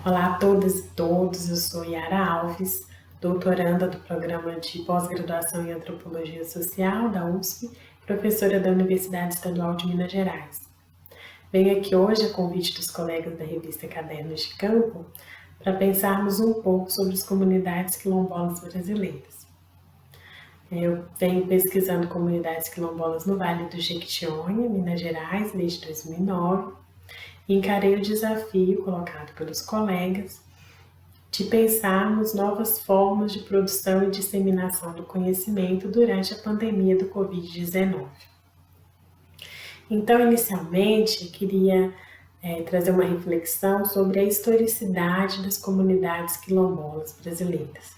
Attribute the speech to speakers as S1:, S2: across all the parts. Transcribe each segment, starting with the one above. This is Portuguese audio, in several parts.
S1: Olá a todas e todos, eu sou Yara Alves, doutoranda do Programa de Pós-Graduação em Antropologia Social da USP, professora da Universidade Estadual de Minas Gerais. Venho aqui hoje a convite dos colegas da revista Cadernos de Campo para pensarmos um pouco sobre as comunidades quilombolas brasileiras. Eu venho pesquisando comunidades quilombolas no Vale do Jequitinhonha, Minas Gerais, desde 2009, e encarei o desafio colocado pelos colegas de pensarmos novas formas de produção e disseminação do conhecimento durante a pandemia do Covid-19. Então, inicialmente, eu queria trazer uma reflexão sobre a historicidade das comunidades quilombolas brasileiras.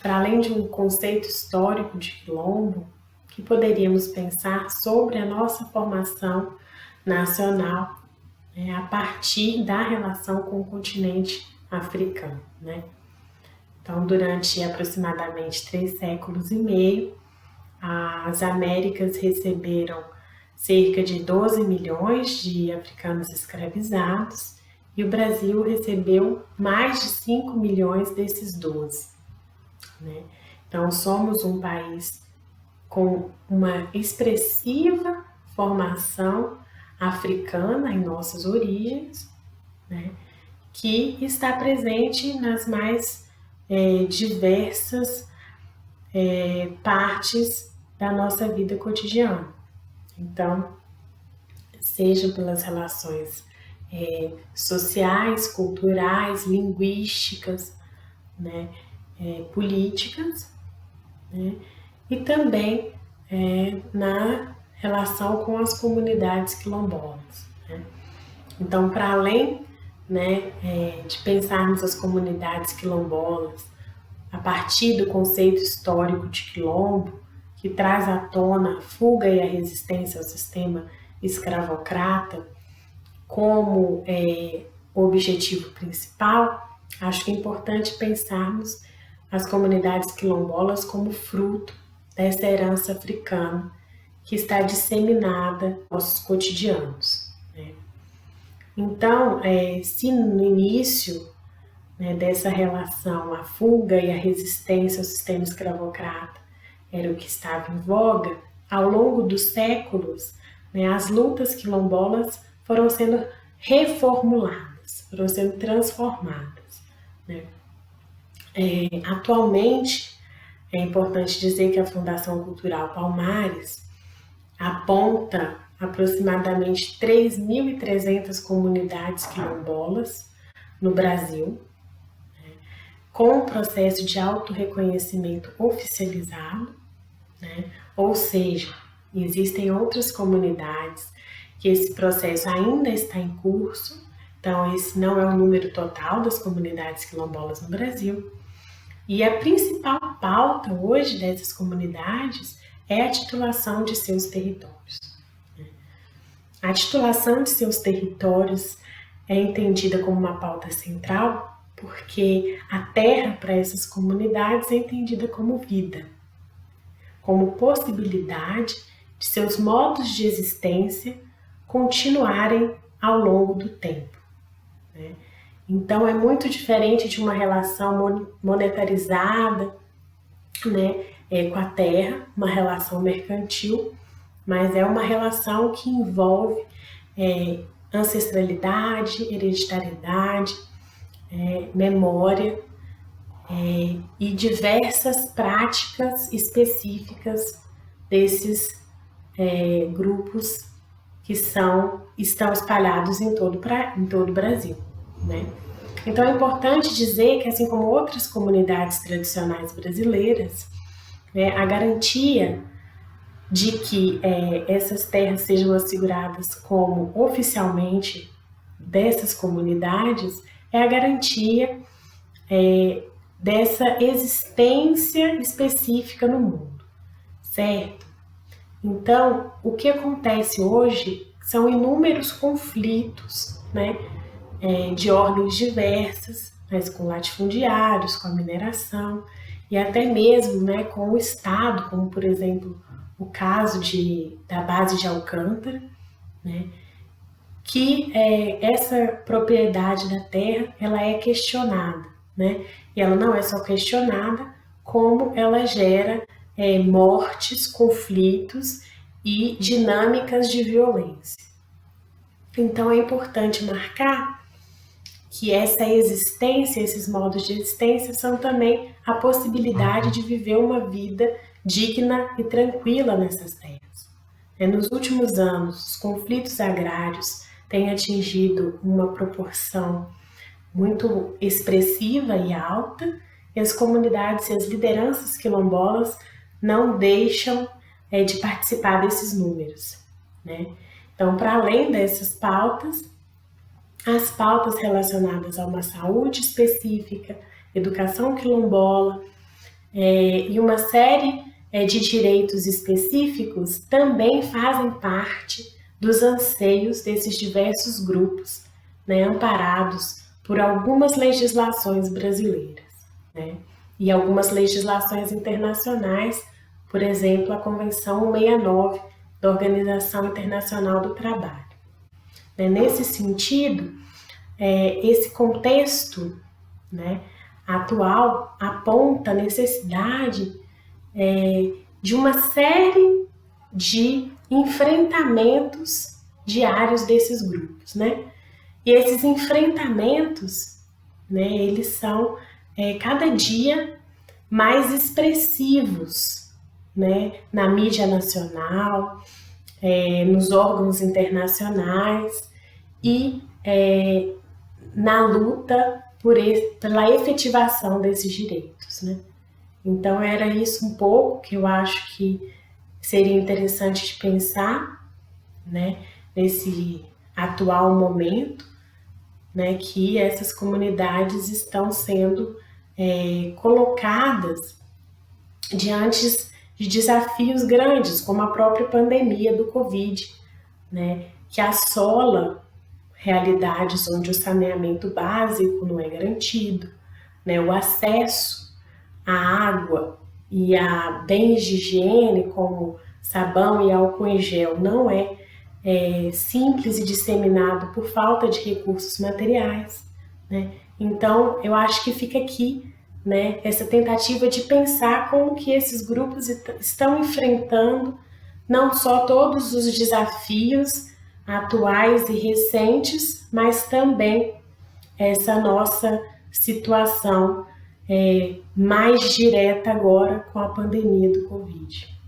S1: Para além de um conceito histórico de quilombo, que poderíamos pensar sobre a nossa formação nacional a partir da relação com o continente africano. Então, durante aproximadamente 3 séculos e meio, as Américas receberam cerca de 12 milhões de africanos escravizados e o Brasil recebeu mais de 5 milhões desses 12. Então, somos um país com uma expressiva formação africana em nossas origens, que está presente nas mais diversas partes da nossa vida cotidiana. Então, seja pelas relações sociais, culturais, linguísticas, políticas, e também na relação com as comunidades quilombolas. Então, para além de pensarmos as comunidades quilombolas a partir do conceito histórico de quilombo, que traz à tona a fuga e a resistência ao sistema escravocrata como o objetivo principal, acho que é importante pensarmos as comunidades quilombolas como fruto dessa herança africana que está disseminada nos nossos cotidianos. Então, se no início dessa relação a fuga e a resistência ao sistema escravocrata era o que estava em voga, ao longo dos séculos, as lutas quilombolas foram sendo reformuladas, foram sendo transformadas. Atualmente, é importante dizer que a Fundação Cultural Palmares aponta aproximadamente 3.300 comunidades quilombolas no Brasil, com um processo de autorreconhecimento oficializado, ou seja, existem outras comunidades que esse processo ainda está em curso, então esse não é o número total das comunidades quilombolas no Brasil. E a principal pauta hoje dessas comunidades é a titulação de seus territórios. A titulação de seus territórios é entendida como uma pauta central porque a terra para essas comunidades é entendida como vida, como possibilidade de seus modos de existência continuarem ao longo do tempo. Então, é muito diferente de uma relação monetarizada com a terra, uma relação mercantil, mas é uma relação que envolve ancestralidade, hereditariedade, memória e diversas práticas específicas desses grupos que estão espalhados em todo o Brasil. Então é importante dizer que, assim como outras comunidades tradicionais brasileiras, a garantia de que essas terras sejam asseguradas como oficialmente dessas comunidades é a garantia dessa existência específica no mundo, certo? Então, o que acontece hoje são inúmeros conflitos, de ordens diversas, mas com latifundiários, com a mineração e até mesmo com o Estado, como por exemplo o caso da base de Alcântara, que essa propriedade da terra ela é questionada, né? E ela não é só questionada, como ela gera mortes, conflitos e dinâmicas de violência. Então é importante marcar que essa existência, esses modos de existência são também a possibilidade de viver uma vida digna e tranquila nessas terras. Nos últimos anos, os conflitos agrários têm atingido uma proporção muito expressiva e alta, e as comunidades e as lideranças quilombolas não deixam de participar desses números, né? Então, para além dessas pautas, as pautas relacionadas a uma saúde específica, educação quilombola e uma série de direitos específicos também fazem parte dos anseios desses diversos grupos, né, amparados por algumas legislações brasileiras, né, e algumas legislações internacionais, por exemplo, a Convenção 69 da Organização Internacional do Trabalho. Nesse sentido, esse contexto, né, atual aponta a necessidade de uma série de enfrentamentos diários desses grupos, né? E esses enfrentamentos, né, eles são cada dia mais expressivos, né, na mídia nacional, nos órgãos internacionais e na luta pela efetivação desses direitos, né? Então era isso um pouco que eu acho que seria interessante de pensar, né, nesse atual momento, né, que essas comunidades estão sendo colocadas diante de desafios grandes, como a própria pandemia do Covid, né, que assola realidades onde o saneamento básico não é garantido, né, o acesso à água e a bens de higiene como sabão e álcool em gel não é simples e disseminado por falta de recursos materiais, né? Então, eu acho que fica aqui, né, essa tentativa de pensar como que esses grupos estão enfrentando não só todos os desafios atuais e recentes, mas também essa nossa situação mais direta agora com a pandemia do Covid.